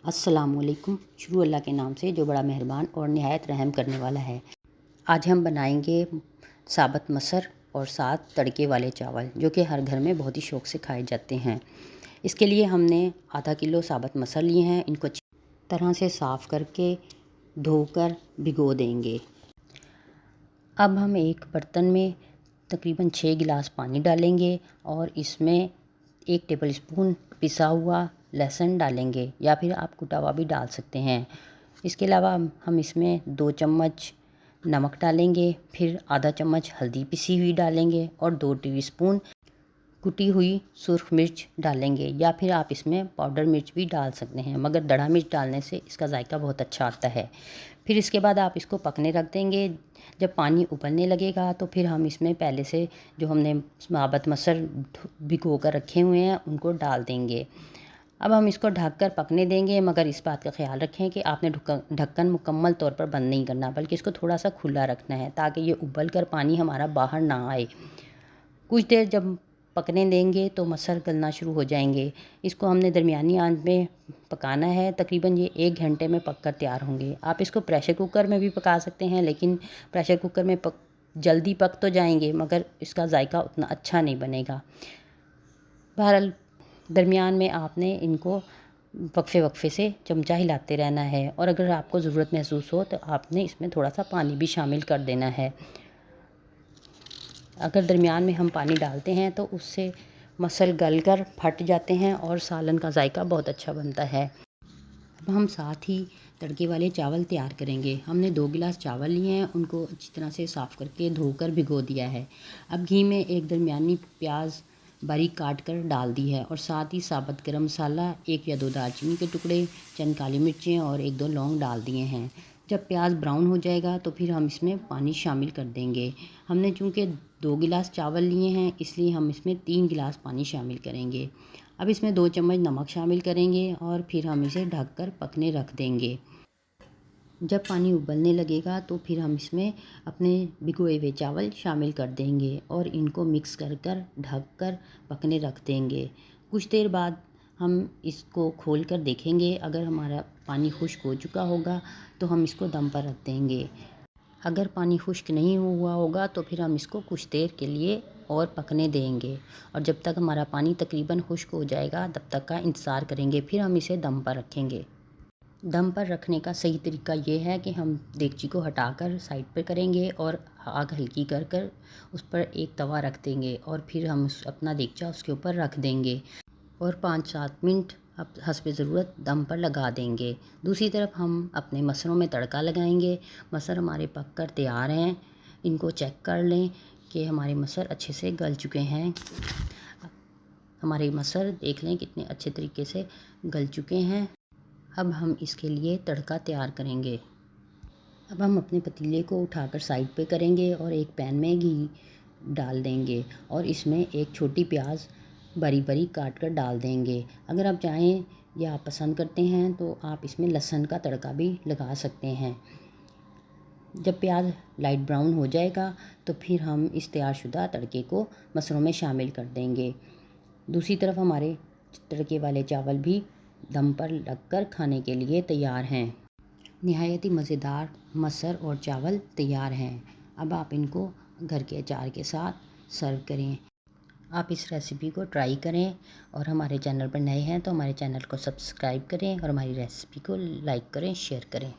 अस्सलाम वालेकुम। शुरू अल्लाह के नाम से जो बड़ा मेहरबान और निहायत रहम करने वाला है। आज हम बनाएंगे साबुत मसर और साथ तड़के वाले चावल, जो कि हर घर में बहुत ही शौक़ से खाए जाते हैं। इसके लिए हमने आधा किलो साबुत मसर लिए हैं। इनको अच्छी तरह से साफ़ करके धोकर भिगो देंगे। अब हम एक बर्तन में तकरीबन 6 गिलास पानी डालेंगे और इसमें 1 टेबल स्पून पिसा हुआ लहसुन डालेंगे, या फिर आप कुटा हुआ भी डाल सकते हैं। इसके अलावा हम इसमें 2 चम्मच नमक डालेंगे, फिर आधा चम्मच हल्दी पिसी हुई डालेंगे और 2 टीस्पून कुटी हुई सुर्ख मिर्च डालेंगे, या फिर आप इसमें पाउडर मिर्च भी डाल सकते हैं, मगर दड़ा मिर्च डालने से इसका जायका बहुत अच्छा आता है। फिर इसके बाद आप इसको पकने रख देंगे। जब पानी उबलने लगेगा तो फिर हम इसमें पहले से जो हमने साबुत मसर भिगो कर रखे हुए हैं उनको डाल देंगे। अब हम इसको ढककर पकने देंगे, मगर इस बात का ख्याल रखें कि आपने ढक्कन मुकम्मल तौर पर बंद नहीं करना, बल्कि इसको थोड़ा सा खुला रखना है, ताकि ये उबल कर पानी हमारा बाहर ना आए। कुछ देर जब पकने देंगे तो मसर गलना शुरू हो जाएंगे। इसको हमने दरमियानी आंच में पकाना है। तकरीबन ये 1 घंटे में पककर तैयार होंगे। आप इसको प्रेशर कुकर में भी पका सकते हैं, लेकिन प्रेशर कुकर में जल्दी पक तो जाएंगे, मगर इसका जायका उतना अच्छा नहीं बनेगा। बहरहाल दरमियान में आपने इनको वक्फे से चमचा हिलाते रहना है, और अगर आपको ज़रूरत महसूस हो तो आपने इसमें थोड़ा सा पानी भी शामिल कर देना है। अगर दरमियान में हम पानी डालते हैं तो उससे मसल गल कर फट जाते हैं और सालन का जायका बहुत अच्छा बनता है। अब हम साथ ही तड़के वाले चावल तैयार करेंगे। हमने 2 गिलास चावल लिए हैं, उनको अच्छी तरह से साफ़ करके धोकर भिगो दिया है। अब घी में एक दरमियानी प्याज बारीक काट कर डाल दी है, और साथ ही साबुत गरम मसाला, 1 या 2 दालचीनी के टुकड़े, चंद काली मिर्चें और 1-2 लौंग डाल दिए हैं। जब प्याज ब्राउन हो जाएगा तो फिर हम इसमें पानी शामिल कर देंगे। हमने चूँकि 2 गिलास चावल लिए हैं, इसलिए हम इसमें 3 गिलास पानी शामिल करेंगे। अब इसमें 2 चम्मच नमक शामिल करेंगे और फिर हम इसे ढककर पकने रख देंगे। जब पानी उबलने लगेगा तो फिर हम इसमें अपने भिगोए हुए चावल शामिल कर देंगे और इनको मिक्स कर ढक कर पकने रख देंगे। कुछ देर बाद हम इसको खोल कर देखेंगे। अगर हमारा पानी खुश्क हो चुका होगा तो हम इसको दम पर रख देंगे। अगर पानी खुश्क नहीं हुआ होगा तो फिर हम इसको कुछ देर के लिए और पकने देंगे, और जब तक हमारा पानी तकरीबन खुश्क हो जाएगा तब तक का इंतज़ार करेंगे। फिर हम इसे दम पर रखेंगे। दम पर रखने का सही तरीका ये है कि हम देगची को हटाकर साइड पर करेंगे और आग हल्की कर कर उस पर एक तवा रख देंगे, और फिर हम अपना देगचा उसके ऊपर रख देंगे और 5-7 मिनट हस्बे ज़रूरत दम पर लगा देंगे। दूसरी तरफ हम अपने मसरों में तड़का लगाएंगे। मसर हमारे पक कर तैयार हैं। इनको चेक कर लें कि हमारे मसर अच्छे से गल चुके हैं। हमारे मसर देख लें कितने अच्छे तरीके से गल चुके हैं। अब हम इसके लिए तड़का तैयार करेंगे। अब हम अपने पतीले को उठाकर साइड पे करेंगे और एक पैन में घी डाल देंगे, और इसमें एक छोटी प्याज बारीक बारीक काट कर डाल देंगे। अगर आप चाहें या आप पसंद करते हैं तो आप इसमें लहसुन का तड़का भी लगा सकते हैं। जब प्याज लाइट ब्राउन हो जाएगा तो फिर हम इस तैयारशुदा तड़के को मसरों में शामिल कर देंगे। दूसरी तरफ हमारे तड़के वाले चावल भी दम पर लगकर खाने के लिए तैयार हैं। निहायत ही मज़ेदार मसर और चावल तैयार हैं। अब आप इनको घर के अचार के साथ सर्व करें। आप इस रेसिपी को ट्राई करें, और हमारे चैनल पर नए हैं तो हमारे चैनल को सब्सक्राइब करें और हमारी रेसिपी को लाइक करें, शेयर करें।